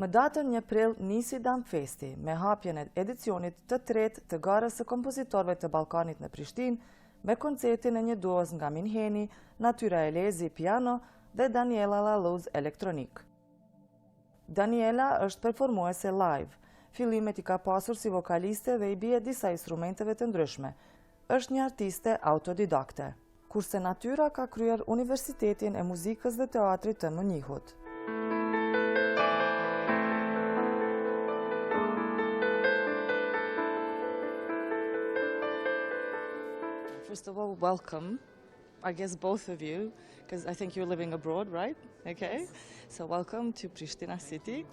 Më datën 1 prill nisi Dam Festi me hapjen e edicionit të tretë të garës së kompozitorëve të Ballkanit në Prishtinë, me koncertin e një duos nga Minheni, Natyra Elezi piano dhe Daniela Laluz elektronik. Daniela është performuese live. Fillimet i ka pasur si vokaliste dhe i bie disa instrumenteve të ndryshme. Është një artiste autodidakte, kurse Natyra ka kryer Universitetin e Muzikës dhe Teatrit të Mënjihut. First of all, welcome, I guess both of you, because I think you're living abroad, right? Okay. Yes. So welcome to Pristina City.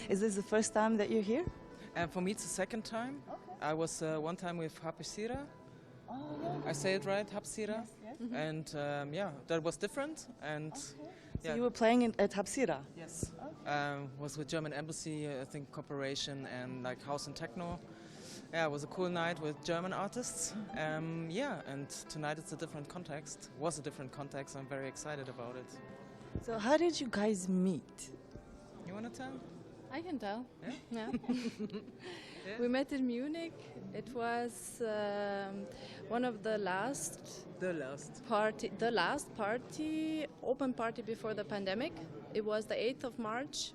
Is this the first time that you're here? For me, it's the second time. Okay. I was one time with Hapsira. Oh, yeah. I say it right, Hapsira? Yes, yes. Mm-hmm. And yeah, that was different. And okay. yeah. So you were playing at Hapsira? Yes. Okay. Was with German Embassy, I think, cooperation and like house and techno. Yeah, it was a cool night with German artists. Yeah, and tonight it's a different context. Was a different context. I'm very excited about it. So how did you guys meet? You want to tell? I can tell. Yeah? Yeah. We met in Munich. It was one of the last open party before the pandemic. It was the 8th of March,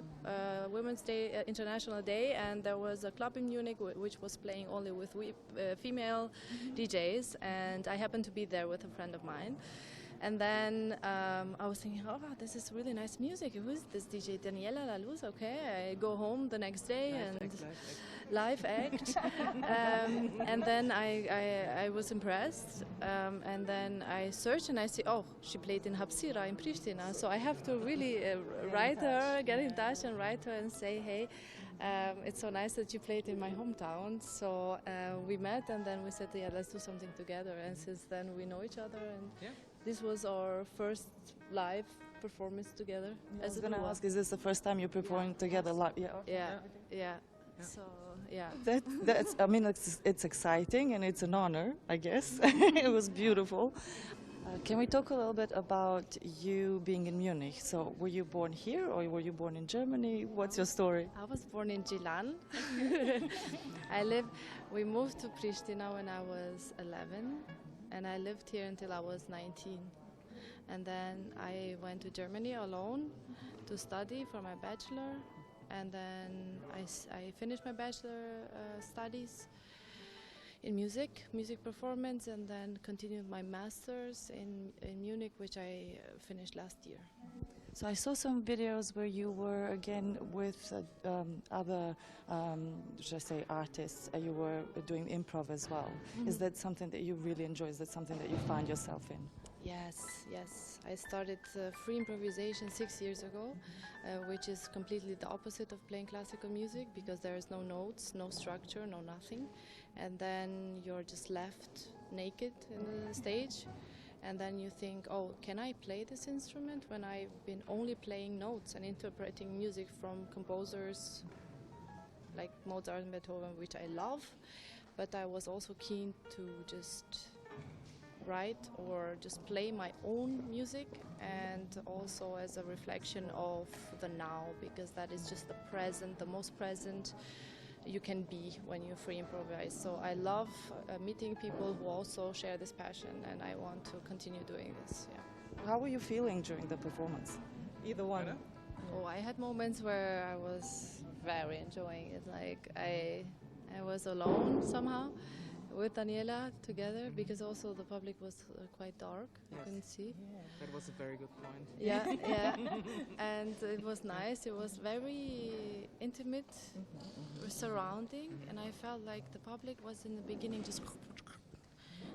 Women's Day, International Day, and there was a club in Munich which was playing only with female DJs, and I happened to be there with a friend of mine. And then I was thinking, oh, wow, this is really nice music. Who's this DJ? Daniela Laluz, okay. I go home the next day live act. And then I was impressed. And then I searched and I see, oh, she played in Hapsira in Pristina. So I have to really get in touch and write her and say, hey, it's so nice that you played in my hometown. So we met and then we said, yeah, let's do something together. And since then we know each other. And yeah. This was our first live performance together. I was going to ask, is this the first time you're performing together live? Yeah. Okay. Yeah. So, yeah. That's, I mean, it's exciting and it's an honor, I guess. It was beautiful. Can we talk a little bit about you being in Munich? So, were you born here or were you born in Germany? What's your story? I was born in Gilan. We moved to Pristina when I was 11. And I lived here until I was 19. And then I went to Germany alone to study for my bachelor. And then I finished my bachelor studies in music performance, and then continued my master's in Munich, which I finished last year. So I saw some videos where you were again with other, should I say, artists. You were doing improv as well. Mm-hmm. Is that something that you really enjoy? Is that something that you find yourself in? Yes. I started free improvisation 6 years ago, which is completely the opposite of playing classical music, because there is no notes, no structure, no nothing. And then you're just left naked in the stage. And then you think, oh, can I play this instrument when I've been only playing notes and interpreting music from composers like Mozart and Beethoven, which I love, but I was also keen to just write or just play my own music, and also as a reflection of the now, because that is just the present, the most present you can be when you free improvise. So I love meeting people who also share this passion, and I want to continue doing this. Yeah. How were you feeling during the performance? Either one. Oh, I had moments where I was very enjoying it. Like I was alone somehow with Daniela together, because also the public was quite dark. You couldn't see. Yeah. That was a very good point. Yeah. And it was nice. It was very intimate surrounding, and I felt like the public was in the beginning just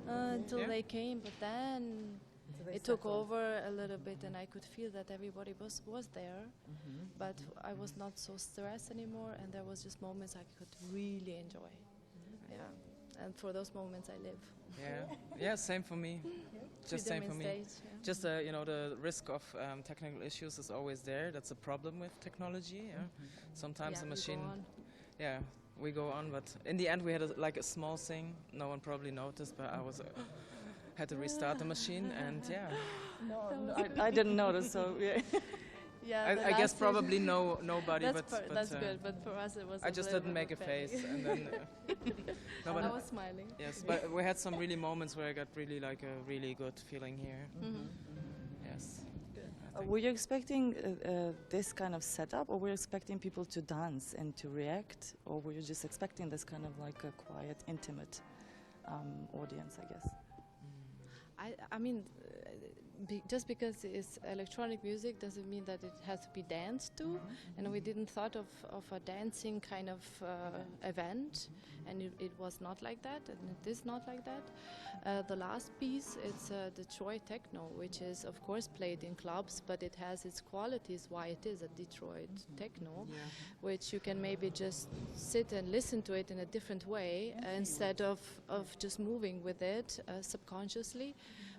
until they came, but then it took over a little bit, and I could feel that everybody was there, but I was not so stressed anymore, and there was just moments I could really enjoy. Yeah, and for those moments I live. Yeah, same for me. Just same for me. Stage, yeah. Just the risk of technical issues is always there. That's a problem with technology. Yeah, sometimes the machine. We go on, but in the end we had a small thing. No one probably noticed, but I had to restart the machine, and yeah. No, I didn't notice. So yeah. Yeah, the I guess last probably nobody, that's but that's uh, good. But for us, it was. I a just little didn't bit make a of pain. face, and then no, I but was smiling. yes, but we had some really moments where I got really like a really good feeling here. Yes. I think- Were you expecting this kind of setup, or were you expecting people to dance and to react, or were you just expecting this kind of like a quiet, intimate audience, I guess? I mean, just because it's electronic music doesn't mean that it has to be danced to. And we didn't thought of a dancing kind of event, and it was not like that, and it is not like that. The last piece, it's Detroit techno, which is of course played in clubs, but it has its qualities why it is a Detroit techno, which you can maybe just sit and listen to it in a different way instead of just moving with it subconsciously,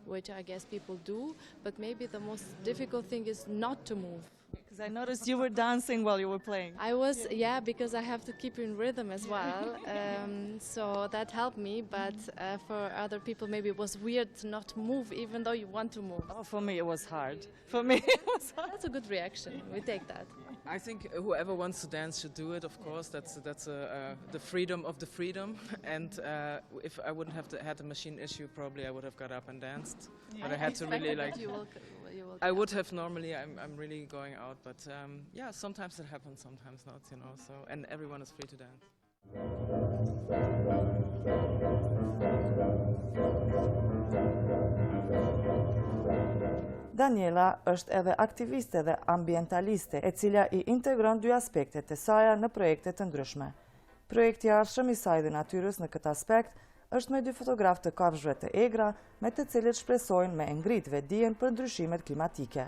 which I guess people do, but maybe the most difficult thing is not to move. Because I noticed you were dancing while you were playing. I was, yeah, because I have to keep in rhythm as well, so that helped me, but for other people maybe it was weird to not move even though you want to move. Oh, for me it was hard. For me it was hard. That's a good reaction, we take that. I think whoever wants to dance should do it. Of course, that's the freedom of the freedom. And if I wouldn't have had the machine issue, probably I would have got up and danced. But I had to really like. You will I would have normally. I'm really going out, but yeah, sometimes it happens, sometimes not. You know. So and everyone is free to dance. Daniela është edhe aktiviste dhe ambientaliste, e cila I integron dy aspektet e saja në projekte të ndryshme. Projekti I ardhshëm I saj dhe natyrës në këtë aspekt është me dy fotograf të kafshëve të egra, me të cilët shpresojnë me ngrit vetdijen për ndryshimet klimatike.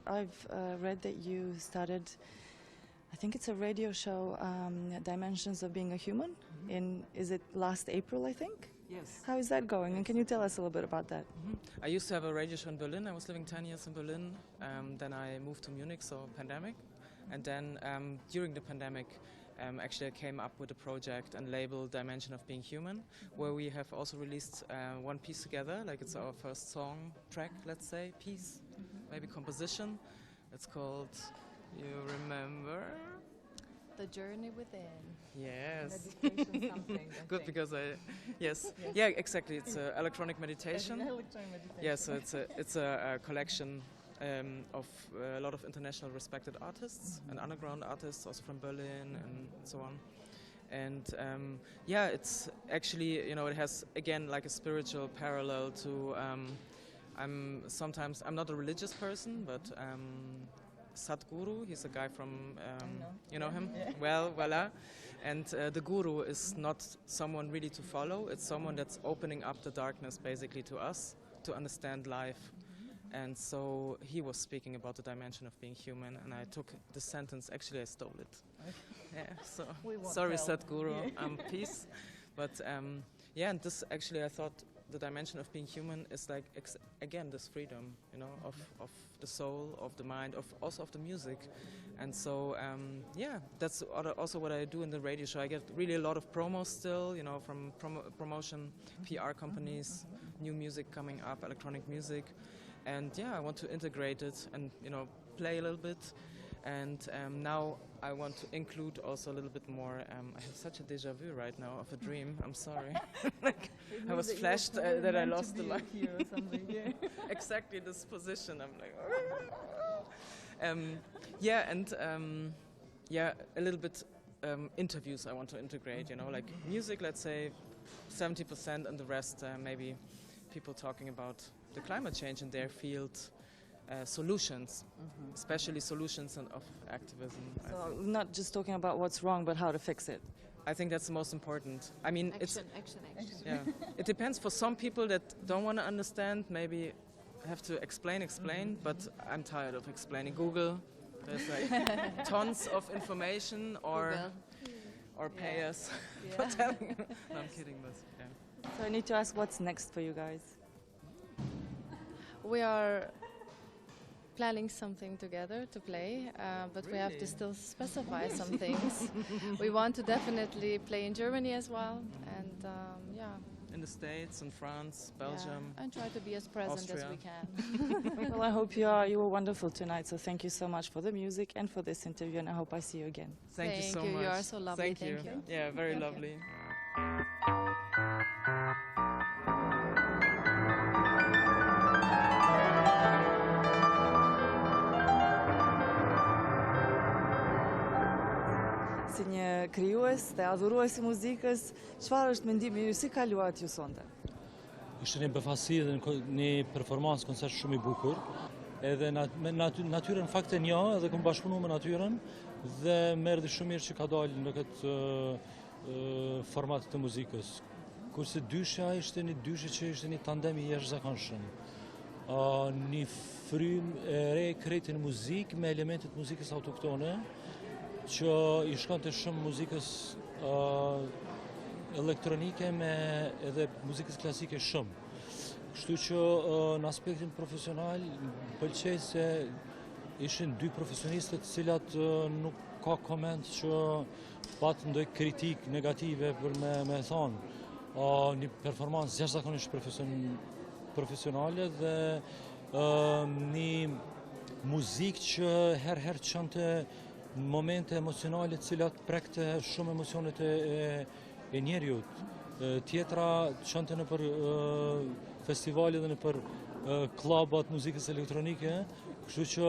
I've read that you started, I think it's a radio show, Dimensions of Being a Human. Is it last April, I think? Yes. How is that going? And can you tell us a little bit about that? I used to have a radio show in Berlin. I was living 10 years in Berlin. Then I moved to Munich, so pandemic. And then during the pandemic, actually I came up with a project and label Dimension of Being Human, where we have also released one piece together, like it's our first song track, let's say, piece, maybe composition. It's called, you remember? The Journey Within. Yes. Meditation something. I Good, think. because yes. Yeah, exactly. It's electronic meditation. Electronic meditation. Yeah, so it's a collection of a lot of international respected artists and underground artists, also from Berlin and so on. And yeah, it's actually, you know, it has again like a spiritual parallel to. I'm not a religious person, but Sadhguru, he's a guy from, you know him? Yeah. Well, voila. And the guru is not someone really to follow, it's someone that's opening up the darkness basically to us, to understand life. And so he was speaking about the dimension of being human, and I took the sentence, actually I stole it. Yeah, so We won't sorry tell. Sadhguru, peace. But yeah, and this actually I thought the dimension of being human is like, again, this freedom, you know, of the soul, of the mind, also of the music. And so, yeah, that's also what I do in the radio show. I get really a lot of promos still, you know, from promotion, PR companies, new music coming up, electronic music. And yeah, I want to integrate it and, you know, play a little bit. And now I want to include also a little bit more. I have such a déjà vu right now of a dream. I'm sorry. Like, I was flashed that I lost the line. Here or something. Yeah. Exactly this position. I'm like, yeah, and yeah, a little bit interviews I want to integrate. You know, like music, let's say 70%, and the rest maybe people talking about the climate change in their field. Solutions, especially solutions of activism. So not just talking about what's wrong, but how to fix it. I think that's the most important. I mean, Action. yeah. It depends. For some people that don't want to understand, maybe have to explain. But I'm tired of explaining. Google, there's like tons of information, or pay us for telling. No, I'm kidding, but yeah. So I need to ask, what's next for you guys? We are planning something together to play, but we have to still specify some things. We want to definitely play in Germany as well, and In the States, in France, Belgium. and try to be as present as Austria. we can. Well, I hope you were wonderful tonight, so thank you so much for the music and for this interview, and I hope I see you again. Thank you so Thank you. much. You are so lovely. Thank Thank you. you. Yeah, very Thank you. lovely. Si një krijues dhe adhurues i muzikës, çfarë është mendimi ju, si kaluat ju sonte? Ishte një befasi dhe një performancë koncert shumë i bukur. Edhe me natyrën fakte një, edhe këmë bashkëpunu me natyrën dhe më erdhi shumë mirë që ka dalë në këtë format të muzikës. Kurse dyshja ishte një dyshje që ishte një tandem i jashtëzakonshëm. Një frymë e re krejtë në muzikë me elementet muzikës autoktone që i shkonte shumë muzikës elektronike me edhe muzikës klasike shumë. Kështu që në aspektin profesional pëlqej se ishin dy profesionistët cilat nuk ka koment që pat ndoj kritik negative për me thonë. Një performancë jashtëzakonisht profesionale dhe një muzikë që herë çonte momente emocionale cilat prekte shumë emocionet e njeriut. Tjetra çonte në për festivale dhe në për klubat muzikës elektronike, kështu që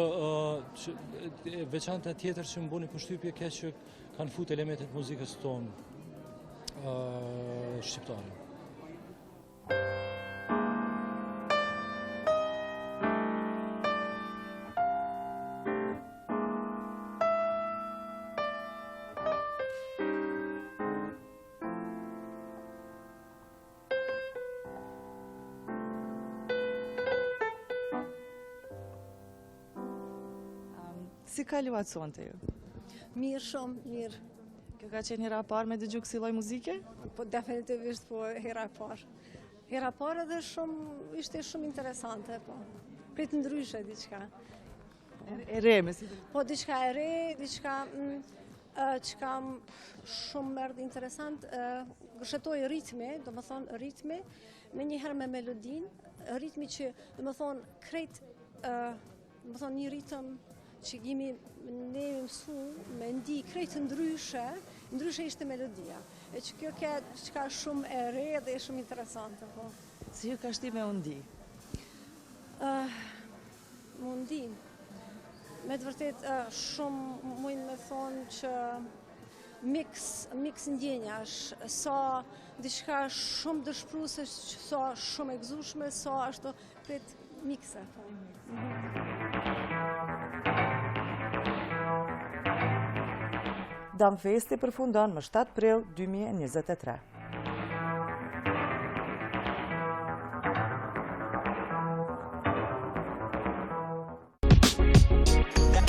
veçanta tjetër që më buni përshtypje ke që kanë fut elementet muzikës tonë shqiptare. Si kaluat sonte ju? Mirë, shumë mirë. Kjo ka qenë hera e parë me dëgju kësaj lloj muzike? Po definitivisht po hera e parë. Hera e parë edhe ishte shumë interesante, po. Këtë ndryshe diçka. E re, me si Po diçka e re, diçka që kam shumë mërë interesant, gëshetoj ritmi, do më thonë ritmi, me njëherë me melodin, ritmi që do më thonë krejt, do më thonë një ritëm që gjimi ne mësu me ndi krejtë ndryshe ishte melodia. E që kjo që ka shumë e re dhe e shumë interesante. Po. Si ju ka shti me undi? Mundi, me të vërtet shumë mujnë me thonë që mix ndjenjash, sa diçka shumë dëshpruse, sa shumë e gëzushme, sa ashtu këtë mixe. Damfesti përfundon më 7 prill 2023.